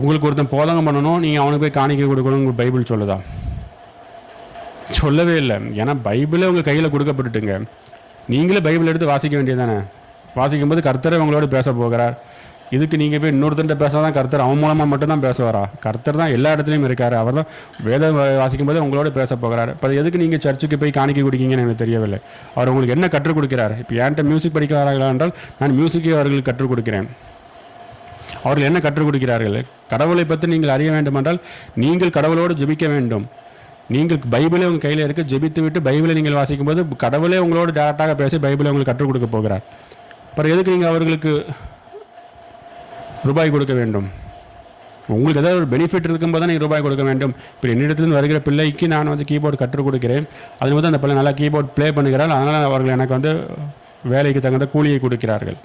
உங்களுக்கு ஒருத்தன் போதகம் பண்ணணும், நீங்கள் அவனுக்கு போய் காணிக்கை கொடுக்கணும் உங்கள் பைபிள் சொல்லுதா? சொல்லவே இல்லை. ஏன்னா பைபிளே உங்கள் கையில் கொடுக்கப்பட்டுட்டுங்க. நீங்களே பைபிள் எடுத்து வாசிக்க வேண்டியதானே. வாசிக்கும்போது கர்த்தரை உங்களோட பேச போகிறார். இதுக்கு நீங்கள் போய் இன்னொருத்தன்ட்ட பேசாதான் கர்த்தர் அவன் மூலமாக மட்டும்தான் பேசுவாரா? கர்த்தர் தான் எல்லா இடத்துலையும் இருக்கார். அவர் தான் வேதம் வாசிக்கும்போது உங்களோட பேச போகிறார். இப்போ எதுக்கு நீங்கள் சர்ச்சுக்கு போய் காணிக்கை கொடுக்கீங்கன்னு எனக்கு தெரியவில்லை. அவர் உங்களுக்கு என்ன கற்றுக் கொடுக்கிறார்? இப்போ என்கிட்ட மியூசிக் படிக்க வராங்களா என்றால் நான் மியூசிக்கை அவர்களுக்கு கற்றுக் கொடுக்கிறேன். அவர்கள் என்ன கற்றுக் கொடுக்கிறார்கள்? கடவுளை பற்றி நீங்கள் அறிய வேண்டுமென்றால் நீங்கள் கடவுளோடு ஜெபிக்க வேண்டும். நீங்கள் பைபிளே உங்கள் கையில் இருக்க, ஜெபித்து விட்டு பைபிளை நீங்கள் வாசிக்கும்போது கடவுளே உங்களோடு டேரெக்டாக பேசி பைபிளை உங்களுக்கு கற்றுக் கொடுக்க போகிறார். அப்புறம் எதுக்கு நீங்கள் அவர்களுக்கு ரூபாய் கொடுக்க வேண்டும்? உங்களுக்கு ஏதாவது ஒரு பெனிஃபிட் இருக்கும்போது தான் நீங்கள் ரூபாய் கொடுக்க வேண்டும். இப்போ என்னிடத்துலேருந்து வருகிற பிள்ளைக்கு நான் வந்து கீபோர்டு கற்றுக் கொடுக்கிறேன். அது வந்து அந்த பிள்ளை நல்லா கீபோர்டு ப்ளே பண்ணுகிறாள். அதனால் அவர்கள் எனக்கு வந்து வேலைக்கு தகுந்த கூலியை கொடுக்கிறார்கள்.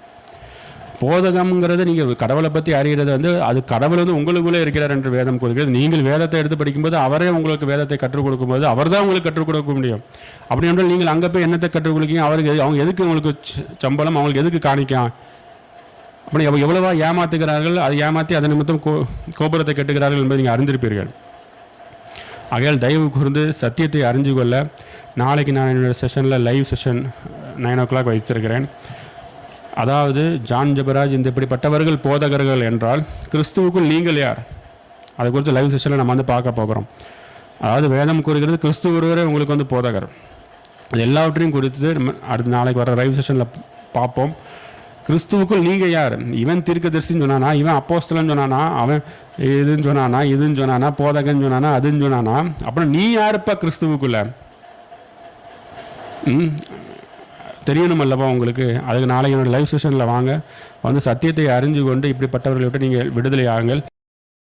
போதகம்ங்கிறது நீங்கள் கடவுளை பற்றி அறிகிறது வந்து அது கடவுள் வந்து உங்களுக்குள்ளே இருக்கிறார் என்று வேதம் கூறுகிறது. நீங்கள் வேதத்தை எடுத்து படிக்கும்போது அவரே உங்களுக்கு வேதத்தை கற்றுக் கொடுக்கும்போது அவர் தான் உங்களுக்கு கற்றுக் கொடுக்க முடியும். அப்படி என்றால் நீங்கள் அங்கே போய் என்னத்தை கற்றுக் கொடுக்கீங்க? அவருக்கு அவங்க எதுக்கு உங்களுக்கு சம்பளம், அவங்களுக்கு எதுக்கு காணிக்கலாம்? அப்படி எவ்வளவா ஏமாத்துகிறார்கள். அதை ஏமாற்றி அதன் நிமித்தம் கோபுரத்தை கட்டுகிறார்கள் என்பதை நீங்கள் அறிந்திருப்பீர்கள். ஆகையால் தயவு கூர்ந்து சத்தியத்தை அறிஞ்சு கொள்ள நாளைக்கு நான் என்னோடய செஷனில் லைவ் செஷன் 9 o'clock வைத்திருக்கிறேன். அதாவது ஜான் ஜெபராஜ் இந்த இப்படிப்பட்டவர்கள் போதகர்கள் என்றால் கிறிஸ்துவுக்குள் நீங்கள் யார்? அதை குறித்து லைவ் செஷனில் நம்ம வந்து பார்க்க போகிறோம். அதாவது வேதம் கூறுகிறது கிறிஸ்து ஒருவரே உங்களுக்கு வந்து போதகர். அது எல்லாவற்றையும் குறித்து நம்ம அடுத்த நாளைக்கு வர லைவ் செஷனில் பார்ப்போம். கிறிஸ்துவுக்குள் நீங்கள் யார்? இவன் தீர்க்கதரிசின்னு சொன்னானா, இவன் அப்போஸ்தலன்னு சொன்னானா, அவன் இதுன்னு சொன்னானா, போதகன்னு சொன்னானா, அதுன்னு சொன்னானா, அப்புறம் நீ யாருப்பா கிறிஸ்துவுக்குள்ள? தெரியணும் அல்லவா உங்களுக்கு? அதுக்கு நாளைக்கு என்னோடய லைவ் செஷனில் வாங்க, வந்து சத்தியத்தை அறிஞ்சு கொண்டு இப்படிப்பட்டவர்களை விட்டு நீங்கள் விடுதலை ஆகுங்கள்.